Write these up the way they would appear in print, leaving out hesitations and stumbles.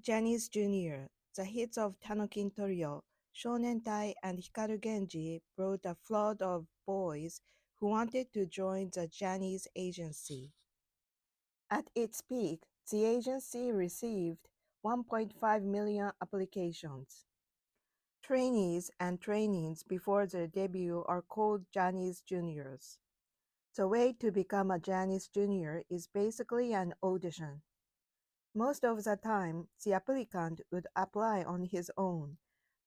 Janice Jr., the hits of Tanokin Torio, Shonentai, and Hikaru Genji brought a flood of boys who wanted to join the Janice agency. At its peak, the agency received 1.5 million applications. Trainees and trainees before their debut are called Janice Juniors. The way to become a Janice Junior is basically an audition. Most of the time, the applicant would apply on his own,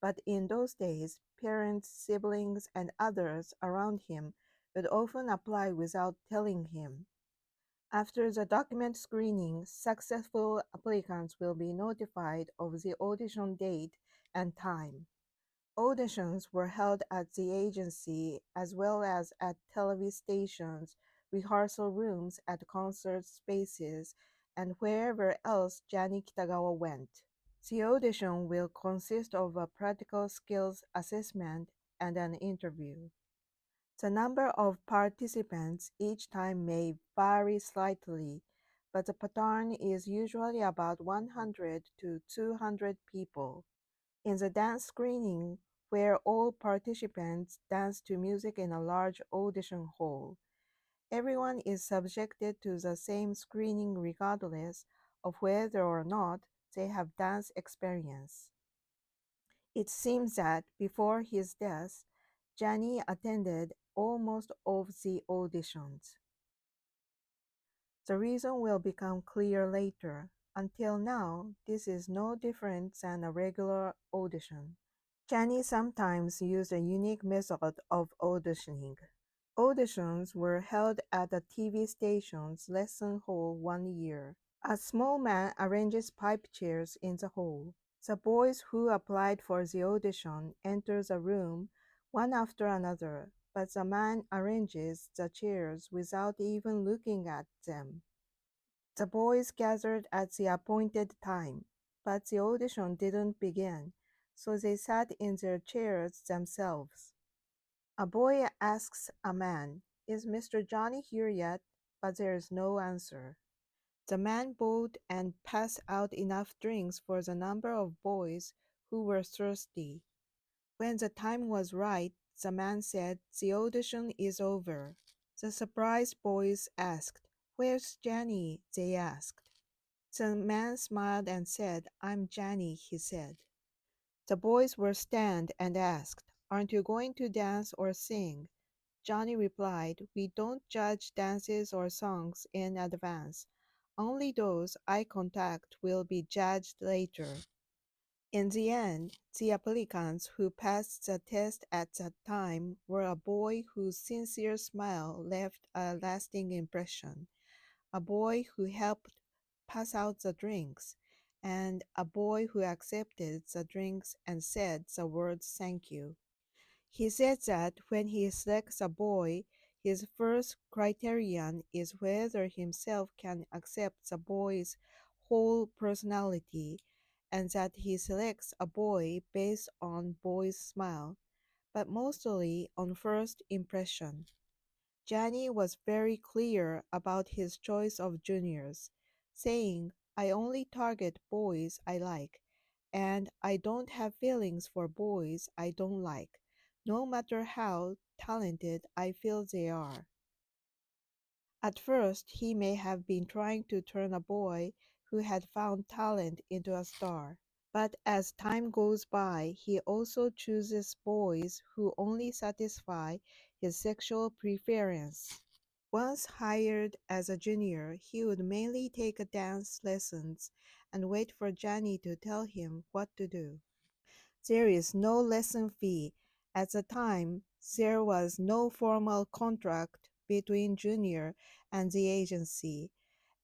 but in those days, parents, siblings, and others around him would often apply without telling him. After the document screening, successful applicants will be notified of the audition date and time. Auditions were held at the agency as well as at television stations, rehearsal rooms, at concert spaces, and wherever else Johnny Kitagawa went. The audition will consist of a practical skills assessment and an interview. The number of participants each time may vary slightly, but the pattern is usually about 100 to 200 people. In the dance screening, where all participants dance to music in a large audition hall, everyone is subjected to the same screening regardless of whether or not they have dance experience. It seems that before his death, Johnny attended almost all of the auditions. The reason will become clear later. Until now, this is no different than a regular audition. Johnny sometimes used a unique method of auditioning. Auditions were held at the TV station's lesson hall one year. A small man arranges pipe chairs in the hall. The boys who applied for the audition enter the room one after another, but the man arranges the chairs without even looking at them. The boys gathered at the appointed time, but the audition didn't begin, so they sat in their chairs themselves. A boy asks a man, "Is Mr. Johnny here yet?" But there is no answer. The man bought and passed out enough drinks for the number of boys who were thirsty. When the time was right, the man said, "The audition is over." The surprised boys asked, "Where's Johnny?" they asked. The man smiled and said, "I'm Johnny," he said. The boys were stunned and asked, "Aren't you going to dance or sing?" Johnny replied, "We don't judge dances or songs in advance. Only those eye contact will be judged later." In the end, the applicants who passed the test at that time were a boy whose sincere smile left a lasting impression, a boy who helped pass out the drinks, and a boy who accepted the drinks and said the words "thank you." He said that when he selects a boy, his first criterion is whether himself can accept the boy's whole personality, and that he selects a boy based on boy's smile, but mostly on first impression. Johnny was very clear about his choice of juniors, saying, "I only target boys I like, and I don't have feelings for boys I don't like, no matter how talented I feel they are." At first, he may have been trying to turn a boy who had found talent into a star. But as time goes by, he also chooses boys who only satisfy his sexual preference. Once hired as a junior, he would mainly take dance lessons and wait for Johnny to tell him what to do. There is no lesson fee. At the time, there was no formal contract between Junior and the agency,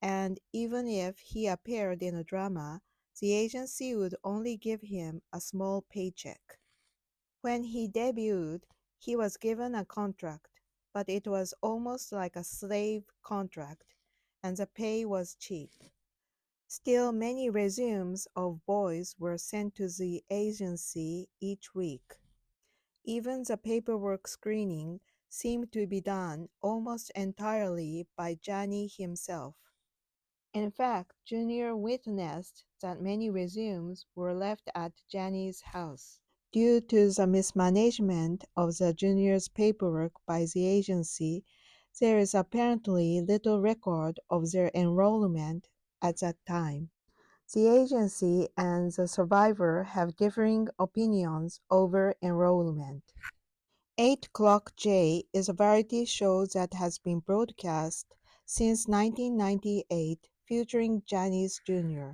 and even if he appeared in a drama, the agency would only give him a small paycheck. When he debuted, he was given a contract, but it was almost like a slave contract, and the pay was cheap. Still, many resumes of boys were sent to the agency each week. Even the paperwork screening seemed to be done almost entirely by Johnny himself. In fact, Junior witnessed that many resumes were left at Jenny's house. Due to the mismanagement of the juniors' paperwork by the agency, there is apparently little record of their enrollment at that time. The agency and the survivor have differing opinions over enrollment. 8 Clock J is a variety show that has been broadcast since 1998 featuring Janice Jr.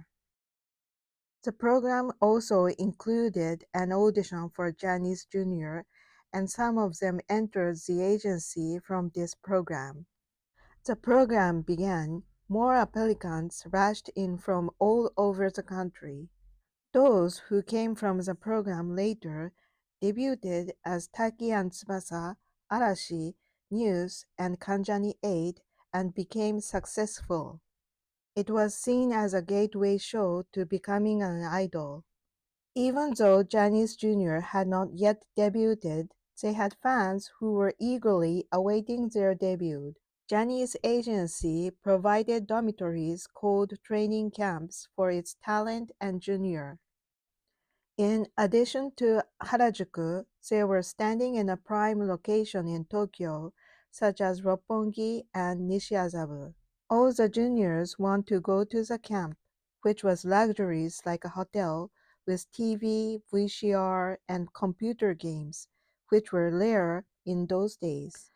The program also included an audition for Janice Jr., and some of them entered the agency from this program. The program began, more applicants rushed in from all over the country. Those who came from the program later debuted as Taki and Tsubasa, Arashi, News, and Kanjani 8 and became successful. It was seen as a gateway show to becoming an idol. Even though Janice Jr. had not yet debuted, they had fans who were eagerly awaiting their debut. Janice Agency provided dormitories called training camps for its talent and junior. In addition to Harajuku, they were standing in a prime location in Tokyo, such as Roppongi and Nishiazabu. All the juniors want to go to the camp, which was luxuries like a hotel with TV, VCR, and computer games, which were rare in those days.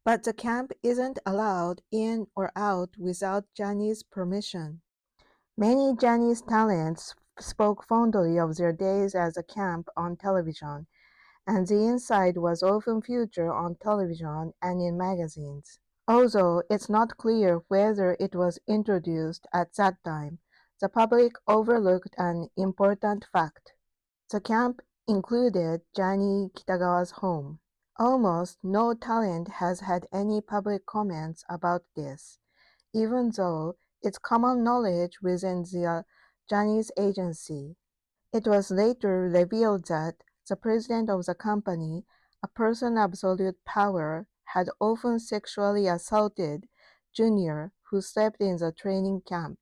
But the camp isn't allowed in or out without Johnny's permission. Many Johnny's talents spoke fondly of their days as a camp on television, and the inside was often featured on television and in magazines. Although it's not clear whether it was introduced at that time, the public overlooked an important fact. The camp included Johnny Kitagawa's home. Almost no talent has had any public comments about this, even though it's common knowledge within the Johnny's agency. It was later revealed that the president of the company, a person of absolute power, had often sexually assaulted Junior, who slept in the training camp.